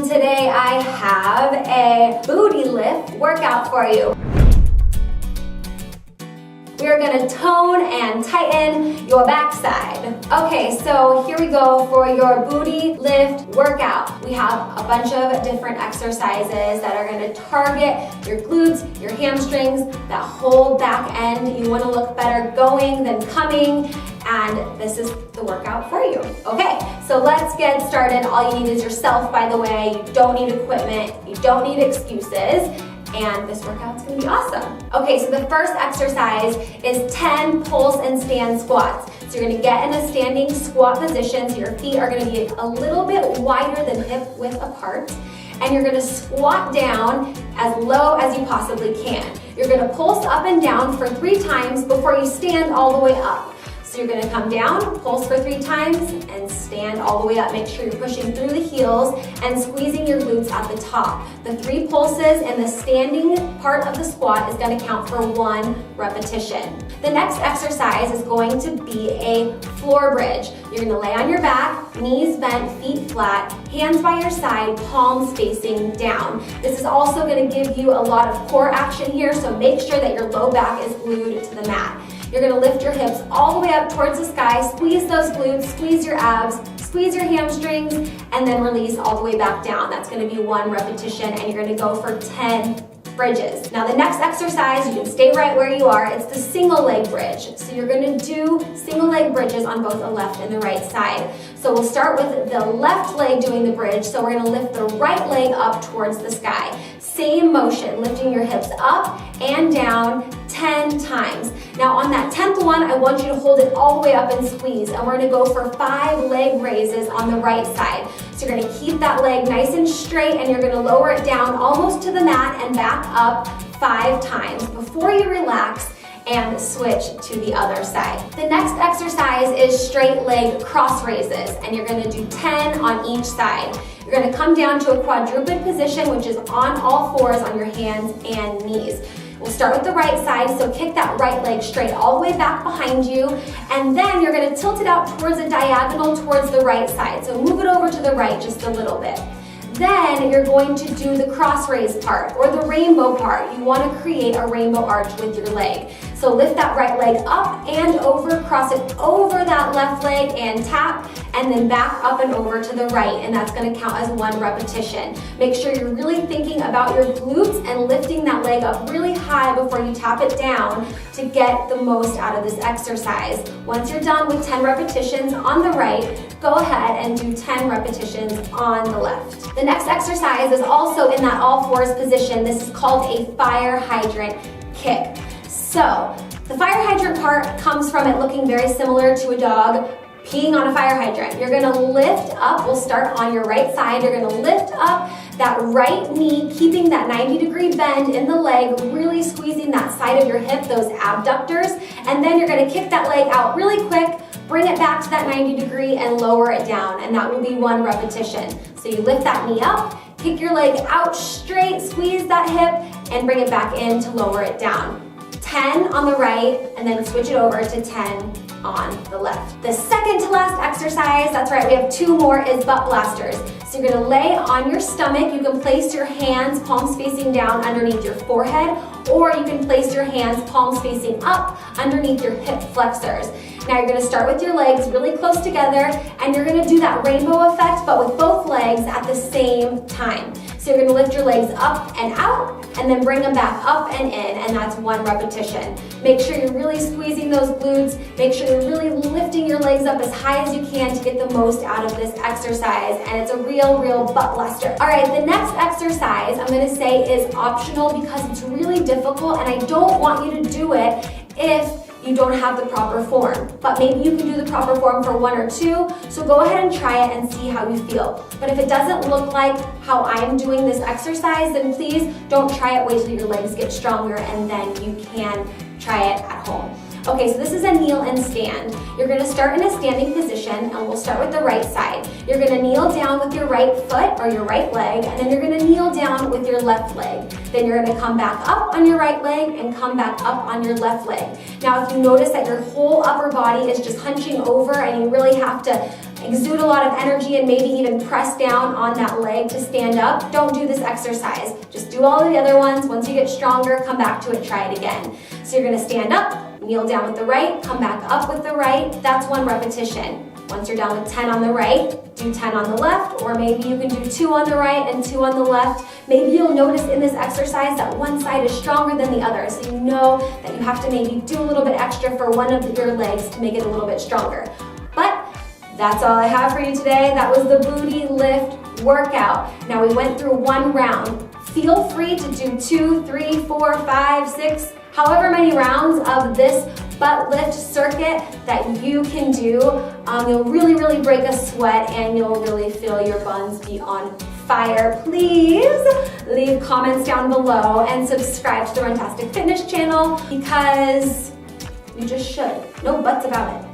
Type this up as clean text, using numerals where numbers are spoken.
today I have a booty lift workout for you. We are going to tone and tighten your backside. Okay, so here we go for your booty lift workout. We have a bunch of different exercises that are going to target your glutes, your hamstrings, that whole back end. You want to look better going than coming, and this is the workout for you. Okay, so let's get started. All you need is yourself, by the way. You don't need equipment. You don't need excuses. And this workout's gonna be awesome. Okay, so the first exercise is 10 pulse and stand squats. So you're gonna get in a standing squat position, so your feet are gonna be a little bit wider than hip width apart. And you're gonna squat down as low as you possibly can. You're gonna pulse up and down for 3 times before you stand all the way up. So you're gonna come down, pulse for 3 times, and stand all the way up. Make sure you're pushing through the heels and squeezing your glutes at the top. The 3 pulses in the standing part of the squat is gonna count for 1 repetition. The next exercise is going to be a floor bridge. You're gonna lay on your back, knees bent, feet flat, hands by your side, palms facing down. This is also gonna give you a lot of core action here, so make sure that your low back is glued to the mat. You're gonna lift your hips all the way up towards the sky, squeeze those glutes, squeeze your abs, squeeze your hamstrings, and then release all the way back down. That's gonna be 1 repetition, and you're gonna go for 10 bridges. Now the next exercise, you can stay right where you are, it's the single leg bridge. So you're gonna do single leg bridges on both the left and the right side. So we'll start with the left leg doing the bridge, so we're gonna lift the right leg up towards the sky. Same motion, lifting your hips up and down 10 times. Now on that 10th one, I want you to hold it all the way up and squeeze, and we're gonna go for 5 leg raises on the right side. So you're gonna keep that leg nice and straight, and you're gonna lower it down almost to the mat and back up 5 times before you relax and switch to the other side. The next exercise is straight leg cross raises, and you're gonna do 10 on each side. You're gonna come down to a quadruped position, which is on all 4s on your hands and knees. We'll start with the right side, so kick that right leg straight all the way back behind you, and then you're gonna tilt it out towards a diagonal towards the right side. So move it over to the right just a little bit. Then you're going to do the cross raise part, or the rainbow part. You wanna create a rainbow arch with your leg. So lift that right leg up and over, cross it over that left leg and tap, and then back up and over to the right, and that's gonna count as 1 repetition. Make sure you're really thinking about your glutes and lifting that leg up really high before you tap it down to get the most out of this exercise. Once you're done with 10 repetitions on the right, go ahead and do 10 repetitions on the left. The next exercise is also in that all 4s position. This is called a fire hydrant kick. So the fire hydrant part comes from it looking very similar to a dog peeing on a fire hydrant. You're gonna lift up, we'll start on your right side, you're gonna lift up that right knee, keeping that 90-degree bend in the leg, really squeezing that side of your hip, those abductors, and then you're gonna kick that leg out really quick, bring it back to that 90-degree and lower it down, and that will be 1 repetition. So you lift that knee up, kick your leg out straight, squeeze that hip, and bring it back in to lower it down. 10 on the right, and then switch it over to 10 on the left. The second to last exercise, that's right, we have 2 more, is butt blasters. So you're gonna lay on your stomach. You can place your hands, palms facing down underneath your forehead, or you can place your hands, palms facing up underneath your hip flexors. Now you're gonna start with your legs really close together, and you're gonna do that rainbow effect, but with both legs at the same time. So you're gonna lift your legs up and out, and then bring them back up and in, and that's 1 repetition. Make sure you're really squeezing those glutes. Make sure you're really lifting your legs up as high as you can to get the most out of this exercise, and it's a real butt blaster. All right, the next exercise I'm gonna say is optional because it's really difficult, and I don't want you to do it if you don't have the proper form, but maybe you can do the proper form for 1 or 2, so go ahead and try it and see how you feel. But if it doesn't look like how I'm doing this exercise, then please don't try it, wait till your legs get stronger, and then you can try it at home. Okay, so this is a kneel and stand. You're gonna start in a standing position, and we'll start with the right side. You're gonna kneel down with your right foot or your right leg, and then you're gonna kneel down with your left leg. Then you're gonna come back up on your right leg and come back up on your left leg. Now, if you notice that your whole upper body is just hunching over and you really have to exude a lot of energy and maybe even press down on that leg to stand up, don't do this exercise. Just do all of the other ones. Once you get stronger, come back to it, try it again. So you're gonna stand up, kneel down with the right, come back up with the right. That's 1 repetition. Once you're done with 10 on the right, do 10 on the left, or maybe you can do 2 on the right and 2 on the left. Maybe you'll notice in this exercise that one side is stronger than the other, so you know that you have to maybe do a little bit extra for one of your legs to make it a little bit stronger. But that's all I have for you today. That was the booty lift workout. Now we went through 1 round. Feel free to do 2, 3, 4, 5, 6, however many rounds of this butt lift circuit that you can do. You'll really break a sweat and you'll really feel your buns be on fire. Please leave comments down below and subscribe to the Runtastic Fitness channel because you just should. No buts about it.